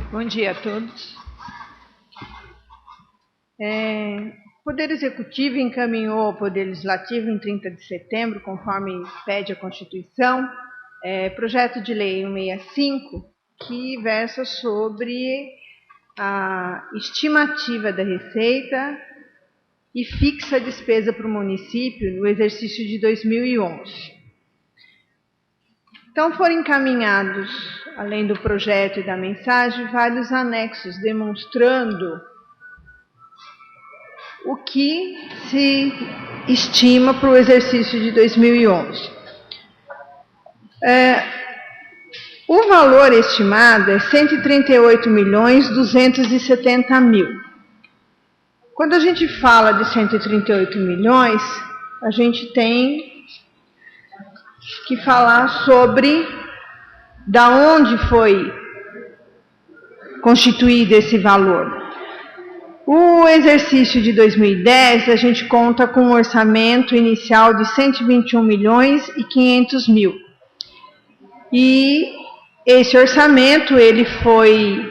Bom dia a todos. O Poder Executivo encaminhou ao Poder Legislativo em 30 de setembro, conforme pede a Constituição, projeto de lei 165, que versa sobre a estimativa da receita e fixa a despesa para o município no exercício de 2011. Então, foram encaminhados, além do projeto e da mensagem, vários anexos demonstrando o que se estima para o exercício de 2011. O valor estimado é 138.270.000. Quando a gente fala de 138 milhões, a gente tem que falar sobre da onde foi constituído esse valor. O exercício de 2010, a gente conta com um orçamento inicial de 121.500.000. E esse orçamento ele foi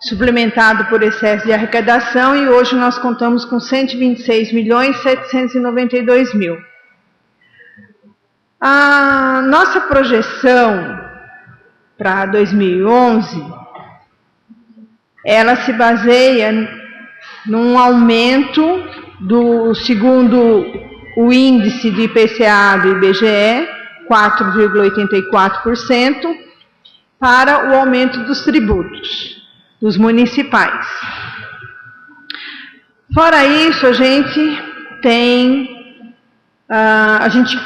suplementado por excesso de arrecadação e hoje nós contamos com 126.792.000. A nossa projeção para 2011, ela se baseia num aumento do, segundo o índice de IPCA do IBGE, 4,84%, para o aumento dos tributos, dos municipais. Fora isso, a gente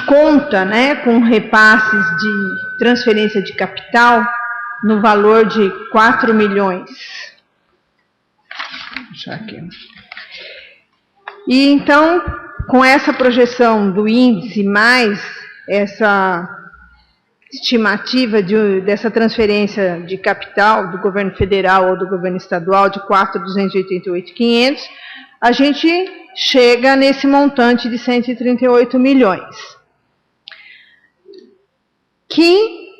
conta, com repasses de transferência de capital no valor de 4 milhões. Vou deixar aqui. E então, com essa projeção do índice, mais essa estimativa dessa transferência de capital do governo federal ou do governo estadual de 4.288.500, a gente chega nesse montante de 138 milhões. Que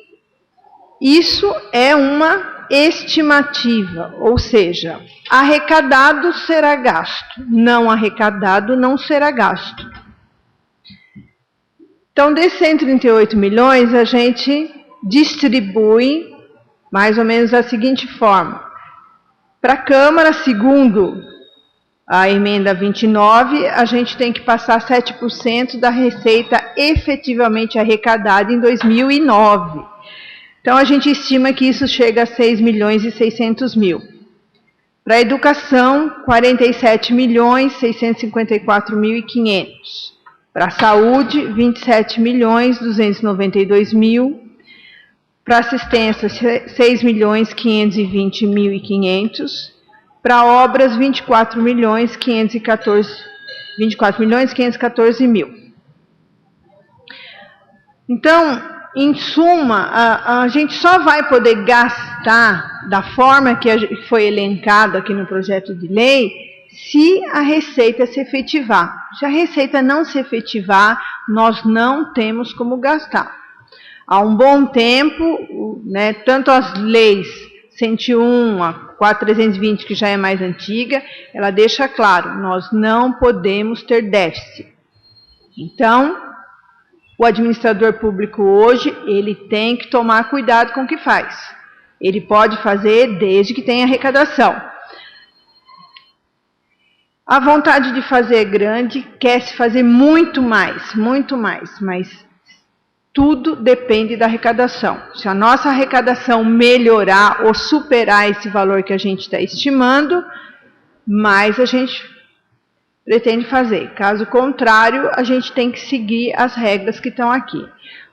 isso é uma estimativa, ou seja, arrecadado será gasto, não arrecadado não será gasto. Então, desses 138 milhões, a gente distribui mais ou menos da seguinte forma. Para a Câmara, segundo a emenda 29, a gente tem que passar 7% da receita efetivamente arrecadada em 2009. Então, a gente estima que isso chega a 6.600.000. Para a educação, 47.654.500. Para a saúde, 27.292.000. Para assistência, 6.520.500. Para obras, 24.514.000. Então, em suma, a gente só vai poder gastar da forma que foi elencado aqui no projeto de lei se a receita se efetivar. Se a receita não se efetivar, nós não temos como gastar. Há um bom tempo, tanto as leis 101, a 4.320, que já é mais antiga, ela deixa claro, nós não podemos ter déficit. Então, o administrador público hoje, ele tem que tomar cuidado com o que faz. Ele pode fazer desde que tenha arrecadação. A vontade de fazer é grande, quer se fazer muito mais, mas tudo depende da arrecadação. Se a nossa arrecadação melhorar ou superar esse valor que a gente está estimando, mais a gente pretende fazer. Caso contrário, a gente tem que seguir as regras que estão aqui.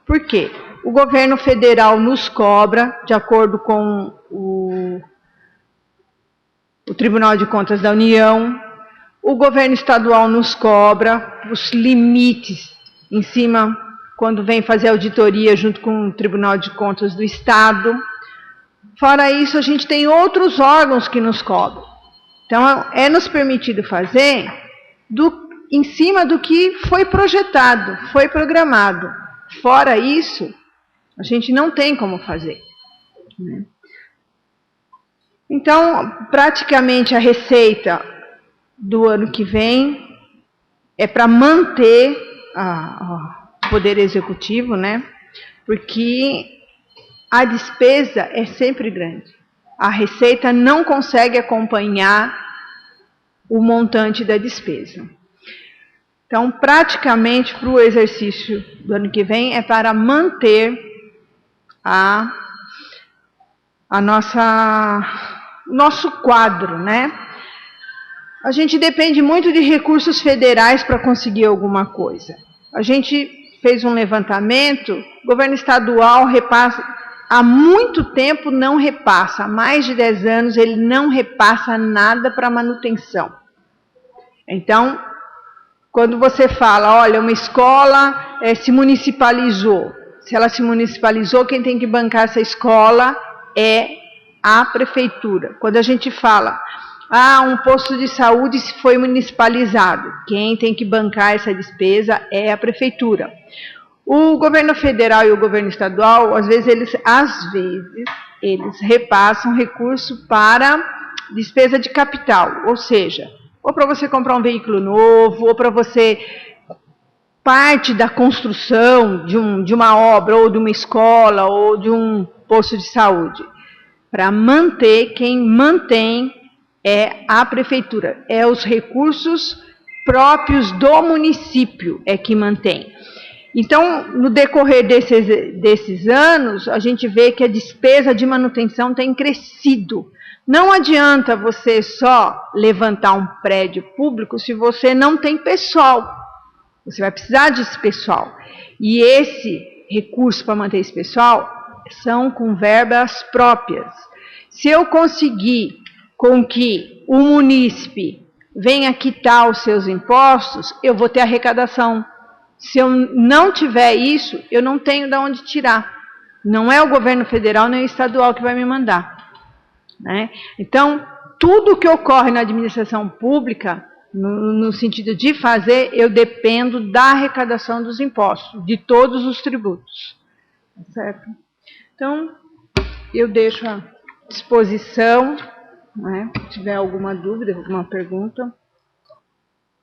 Por quê? O governo federal nos cobra, de acordo com o Tribunal de Contas da União, o governo estadual nos cobra os limites em cima, quando vem fazer auditoria junto com o Tribunal de Contas do Estado. Fora isso, a gente tem outros órgãos que nos cobram. Então, é nos permitido fazer em cima do que foi projetado, foi programado. Fora isso, a gente não tem como fazer. Então, praticamente a receita do ano que vem é para manter o Poder Executivo, né? Porque a despesa é sempre grande. A receita não consegue acompanhar o montante da despesa. Então, praticamente, para o exercício do ano que vem, é para manter nosso quadro, né? A gente depende muito de recursos federais para conseguir alguma coisa. A gente fez um levantamento, o governo estadual repassa, há muito tempo não repassa, há mais de 10 anos ele não repassa nada para manutenção. Então, quando você fala, olha, uma escola se municipalizou, se ela se municipalizou, quem tem que bancar essa escola é a prefeitura. Quando a gente fala, um posto de saúde foi municipalizado, quem tem que bancar essa despesa é a prefeitura. O governo federal e o governo estadual, às vezes eles repassam recurso para despesa de capital, ou seja, ou para você comprar um veículo novo, ou para você, parte da construção de uma obra, ou de uma escola, ou de um posto de saúde. Para manter, quem mantém é a prefeitura, é os recursos próprios do município é que mantém. Então, no decorrer desses anos, a gente vê que a despesa de manutenção tem crescido. Não adianta você só levantar um prédio público se você não tem pessoal. Você vai precisar desse pessoal. E esse recurso para manter esse pessoal são com verbas próprias. Se eu conseguir com que o munícipe venha quitar os seus impostos, eu vou ter arrecadação. Se eu não tiver isso, eu não tenho de onde tirar. Não é o governo federal nem o estadual que vai me mandar. Né? Então, tudo que ocorre na administração pública, no sentido de fazer, eu dependo da arrecadação dos impostos, de todos os tributos. Certo? Então, eu deixo à disposição, né? Se tiver alguma dúvida, alguma pergunta.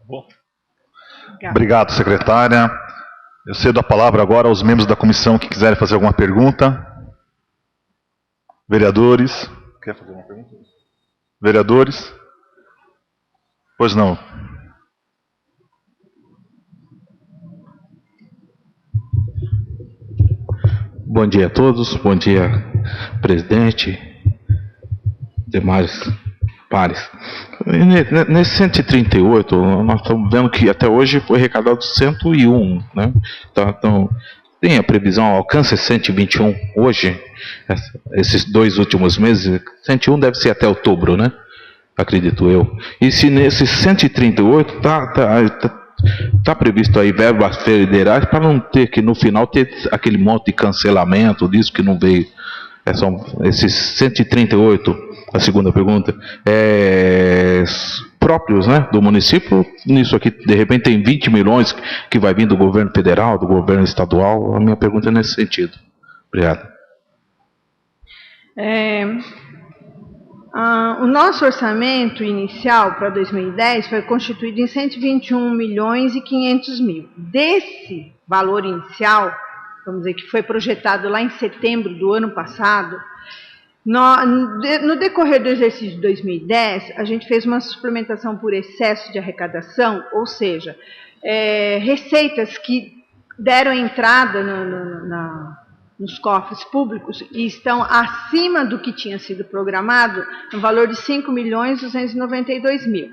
Bom. Obrigado, secretária. Eu cedo a palavra agora aos membros da comissão que quiserem fazer alguma pergunta. Vereadores. Quer fazer uma pergunta? Vereadores? Pois não. Bom dia a todos, bom dia, presidente, demais pares. Nesse 138, nós estamos vendo que até hoje foi arrecadado 101, né? Então, tem a previsão, alcança 121 hoje, esses 2 últimos meses, 101 deve ser até outubro, né? Acredito eu. E se nesses 138 está previsto aí verbas federais para não ter que no final ter aquele monte de cancelamento disso que não veio. São esses 138, a segunda pergunta, próprios, né, do município. Nisso aqui, de repente, tem 20 milhões que vai vir do governo federal, do governo estadual. A minha pergunta é nesse sentido. Obrigado. O nosso orçamento inicial para 2010 foi constituído em 121 milhões e 500 mil. Desse valor inicial, vamos dizer que foi projetado lá em setembro do ano passado, no decorrer do exercício de 2010, a gente fez uma suplementação por excesso de arrecadação, ou seja, receitas que deram entrada nos cofres públicos e estão acima do que tinha sido programado, no valor de 5.292 mil.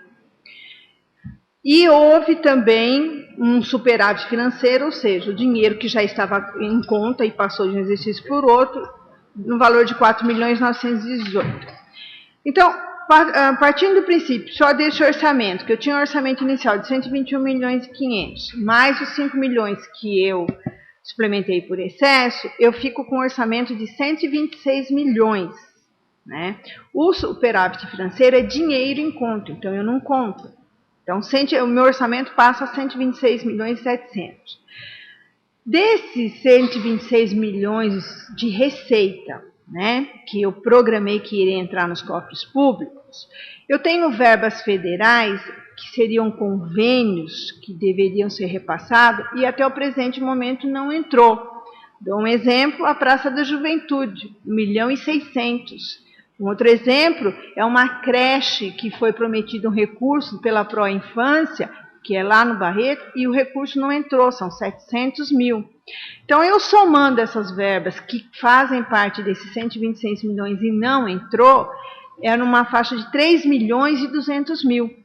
E houve também um superávit financeiro, ou seja, o dinheiro que já estava em conta e passou de um exercício por outro, no valor de 4.918. Então, partindo do princípio, só desse orçamento, que eu tinha um orçamento inicial de 121 milhões e 500, mais os 5 milhões que eu suplementei por excesso, eu fico com um orçamento de 126 milhões. Né? O superávit financeiro é dinheiro em conta, então eu não conto. Então, o meu orçamento passa a 126 milhões e 700. Desses 126 milhões de receita né, que eu programei que iria entrar nos cofres públicos. Eu tenho verbas federais, que seriam convênios que deveriam ser repassados, e até o presente momento não entrou. Dou um exemplo, a Praça da Juventude, 1.600.000. Um outro exemplo é uma creche que foi prometido um recurso pela Pró-Infância, que é lá no Barreto, e o recurso não entrou, são 700 mil. Então, eu somando essas verbas que fazem parte desses 126 milhões e não entrou, é numa faixa de 3.200.000.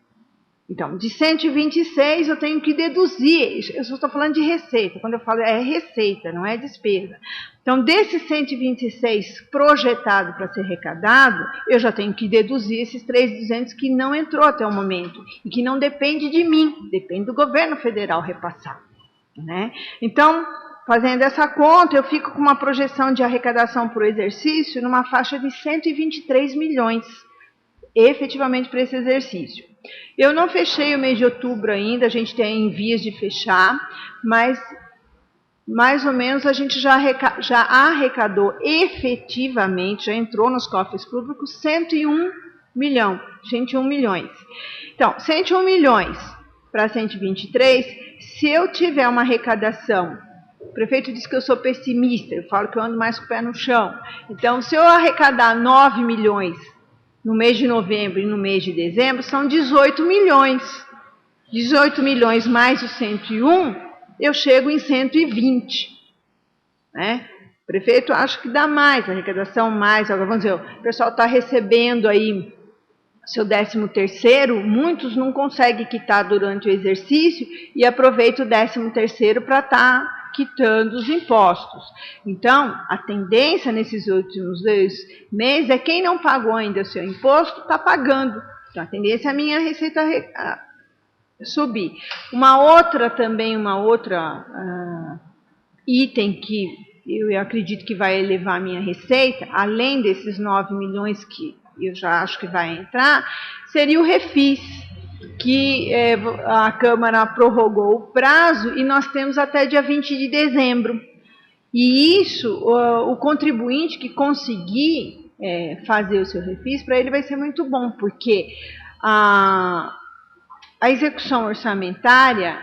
Então, de 126 eu tenho que deduzir, eu só estou falando de receita, quando eu falo é receita, não é despesa. Então, desses 126 projetado para ser arrecadado, eu já tenho que deduzir esses 3.200 que não entrou até o momento, e que não depende de mim, depende do governo federal repassar, né? Então, fazendo essa conta, eu fico com uma projeção de arrecadação por exercício numa faixa de 123 milhões, efetivamente para esse exercício. Eu não fechei o mês de outubro ainda, a gente tem em vias de fechar, mas mais ou menos a gente já arrecadou efetivamente, já entrou nos cofres públicos 101 milhões. Então, 101 milhões para 123, se eu tiver uma arrecadação, o prefeito disse que eu sou pessimista, eu falo que eu ando mais com o pé no chão. Então, se eu arrecadar 9 milhões no mês de novembro e no mês de dezembro, são 18 milhões. 18 milhões mais os 101, eu chego em 120. Né? O prefeito acha que dá mais, arrecadação mais. Vamos dizer, o pessoal está recebendo aí seu 13º, muitos não conseguem quitar durante o exercício e aproveita o 13º para estar quitando os impostos. Então, a tendência nesses últimos 2 meses é quem não pagou ainda o seu imposto está pagando. Então, a tendência é a minha receita subir. Uma outra item que eu acredito que vai elevar a minha receita, além desses 9 milhões que eu já acho que vai entrar, seria o refis, que a Câmara prorrogou o prazo e nós temos até dia 20 de dezembro. E isso, o contribuinte que conseguir fazer o seu refis, para ele vai ser muito bom, porque a execução orçamentária,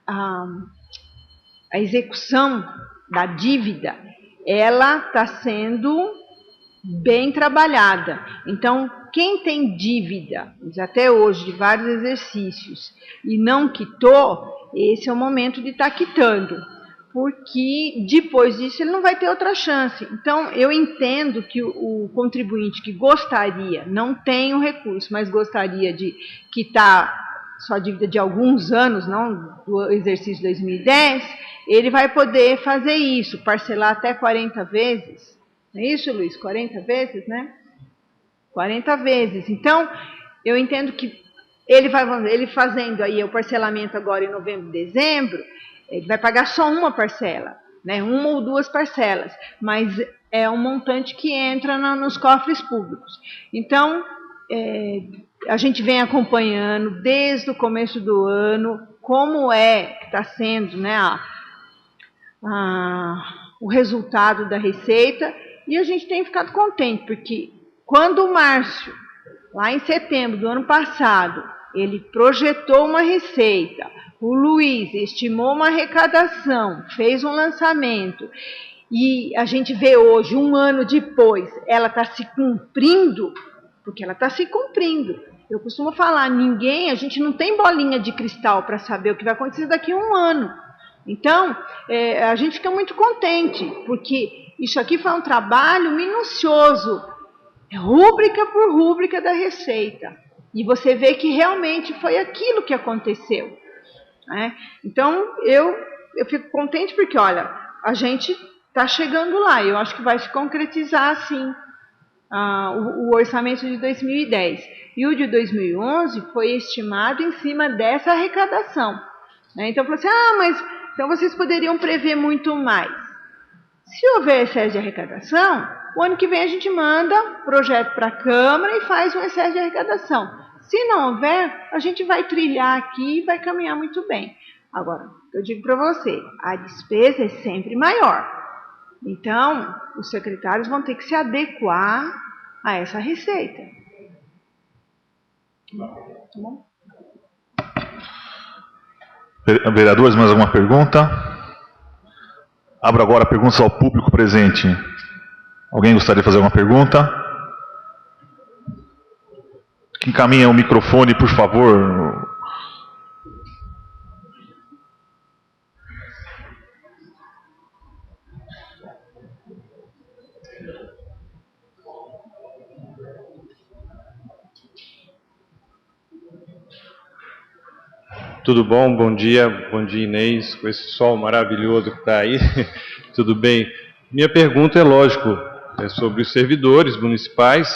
a execução da dívida, ela está sendo bem trabalhada. Então, quem tem dívida, até hoje, de vários exercícios, e não quitou, esse é o momento de estar quitando, porque depois disso ele não vai ter outra chance. Então, eu entendo que o contribuinte que gostaria, não tem o recurso, mas gostaria de quitar sua dívida de alguns anos, não do exercício 2010, ele vai poder fazer isso, parcelar até 40 vezes. Não é isso, Luiz? 40 vezes, né? 40 vezes. Então, eu entendo que ele fazendo aí o parcelamento agora em novembro e dezembro, ele vai pagar só uma parcela, né? 1 ou 2 parcelas, mas é um montante que entra nos cofres públicos. Então, a gente vem acompanhando desde o começo do ano como que está sendo, né, o resultado da receita, e a gente tem ficado contente, porque quando o Márcio, lá em setembro do ano passado, ele projetou uma receita, o Luiz estimou uma arrecadação, fez um lançamento, e a gente vê hoje, 1 ano depois, ela está se cumprindo, porque ela está se cumprindo. Eu costumo falar, a gente não tem bolinha de cristal para saber o que vai acontecer daqui a 1 ano. Então, a gente fica muito contente, porque isso aqui foi um trabalho minucioso, rúbrica por rúbrica da receita. E você vê que realmente foi aquilo que aconteceu. Né? Então, eu fico contente porque, olha, a gente está chegando lá. Eu acho que vai se concretizar, sim, o orçamento de 2010. E o de 2011 foi estimado em cima dessa arrecadação. Né? Então, eu falei assim, mas então vocês poderiam prever muito mais. Se houver excesso de arrecadação, o ano que vem a gente manda projeto para a Câmara e faz um excesso de arrecadação. Se não houver, a gente vai trilhar aqui e vai caminhar muito bem. Agora, eu digo para você, a despesa é sempre maior. Então, os secretários vão ter que se adequar a essa receita. Tá bom? Vereadores, mais alguma pergunta? Abro agora perguntas ao público presente. Alguém gostaria de fazer alguma pergunta? Quem encaminha o microfone, por favor. Tudo bom? Bom dia Inês, com esse sol maravilhoso que está aí. Tudo bem? Minha pergunta é, lógico, é sobre os servidores municipais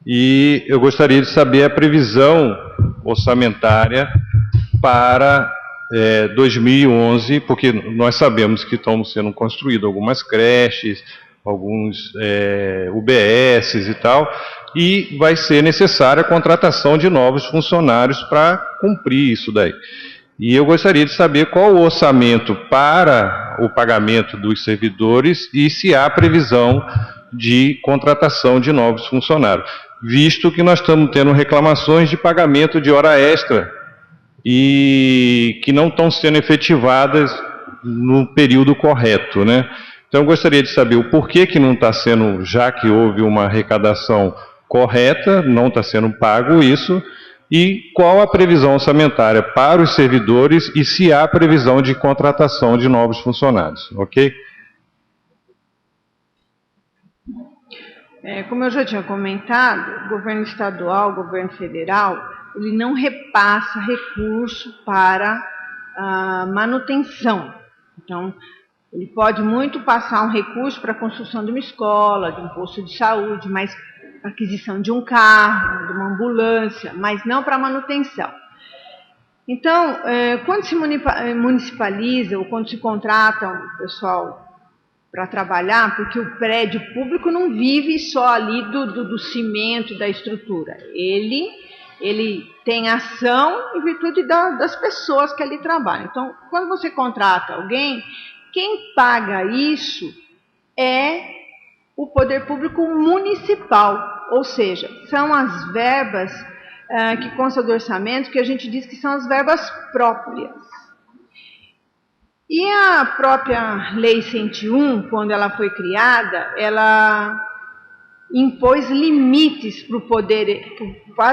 e eu gostaria de saber a previsão orçamentária para 2011, porque nós sabemos que estão sendo construídas algumas creches, alguns UBSs e tal, e vai ser necessária a contratação de novos funcionários para cumprir isso daí. E eu gostaria de saber qual o orçamento para o pagamento dos servidores e se há previsão de contratação de novos funcionários, visto que nós estamos tendo reclamações de pagamento de hora extra e que não estão sendo efetivadas no período correto, né? Então eu gostaria de saber o porquê que não está sendo, já que houve uma arrecadação correta, não está sendo pago isso, e qual a previsão orçamentária para os servidores e se há previsão de contratação de novos funcionários, ok? Como eu já tinha comentado, o governo estadual, o governo federal, ele não repassa recurso para a manutenção. Então, ele pode muito passar um recurso para a construção de uma escola, de um posto de saúde, mas aquisição de um carro, de uma ambulância, mas não para manutenção. Então, quando se municipaliza ou quando se contrata o pessoal para trabalhar, porque o prédio público não vive só ali do cimento, da estrutura. Ele tem ação em virtude das pessoas que ali trabalham. Então, quando você contrata alguém, quem paga isso é o poder público municipal, ou seja, são as verbas que constam do orçamento, que a gente diz que são as verbas próprias. E a própria Lei 101, quando ela foi criada, ela impôs limites para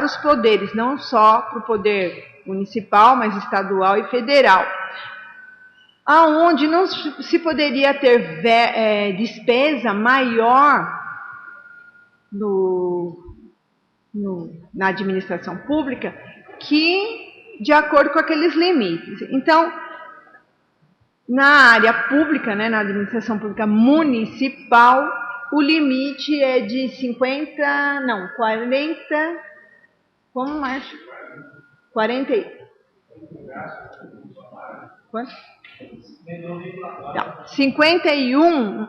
os poderes, não só para o poder municipal, mas estadual e federal, aonde não se poderia ter despesa maior na administração pública que de acordo com aqueles limites. Então, na área pública, na administração pública municipal, o limite é de 40, como mais? 40, quanto? Não, 51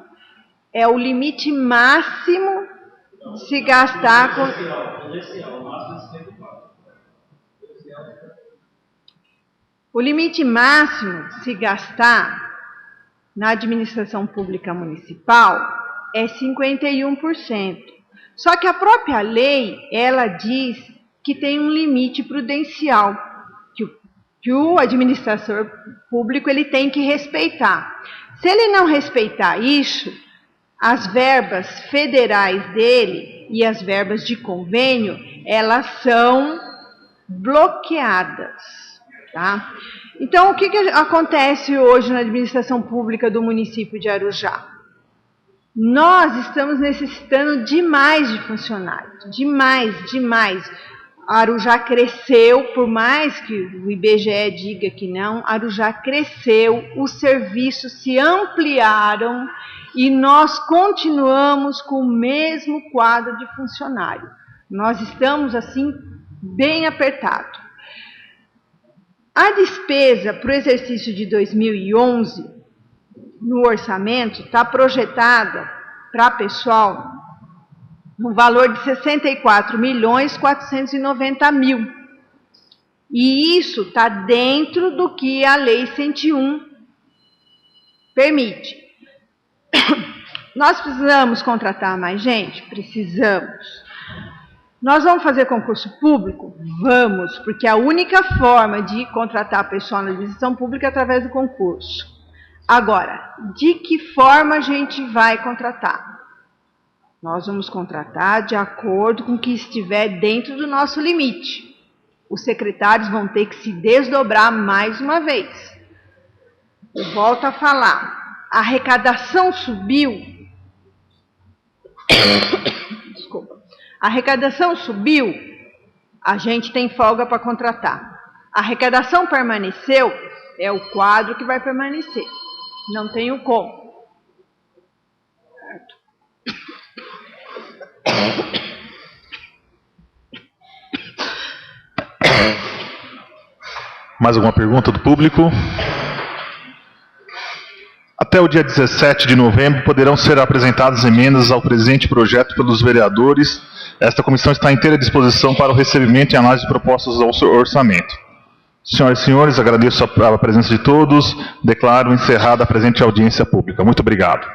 é o limite máximo de se gastar com... O limite máximo de se gastar na administração pública municipal é 51%. Só que a própria lei, ela diz que tem um limite prudencial, que o administrador público ele tem que respeitar. Se ele não respeitar isso, as verbas federais dele e as verbas de convênio, elas são bloqueadas. Tá? Então, o que acontece hoje na administração pública do município de Arujá? Nós estamos necessitando demais de funcionários, demais. Arujá cresceu, por mais que o IBGE diga que não, Arujá cresceu, os serviços se ampliaram e nós continuamos com o mesmo quadro de funcionário. Nós estamos, assim, bem apertados. A despesa para o exercício de 2011, no orçamento, está projetada para pessoal no valor de 64.490.000. E isso está dentro do que a Lei 101 permite. Nós precisamos contratar mais gente? Precisamos. Nós vamos fazer concurso público? Vamos, porque a única forma de contratar pessoal na administração pública é através do concurso. Agora, de que forma a gente vai contratar? Nós vamos contratar de acordo com o que estiver dentro do nosso limite. Os secretários vão ter que se desdobrar mais uma vez. Eu volto a falar. A arrecadação subiu. Desculpa. A arrecadação subiu, a gente tem folga para contratar. A arrecadação permaneceu, é o quadro que vai permanecer. Não tenho como. Certo? Mais alguma pergunta do público? Até o dia 17 de novembro poderão ser apresentadas emendas ao presente projeto pelos vereadores. Esta comissão está à inteira disposição para o recebimento e análise de propostas ao orçamento. Senhoras e senhores, agradeço a presença de todos. Declaro encerrada a presente audiência pública. Muito obrigado.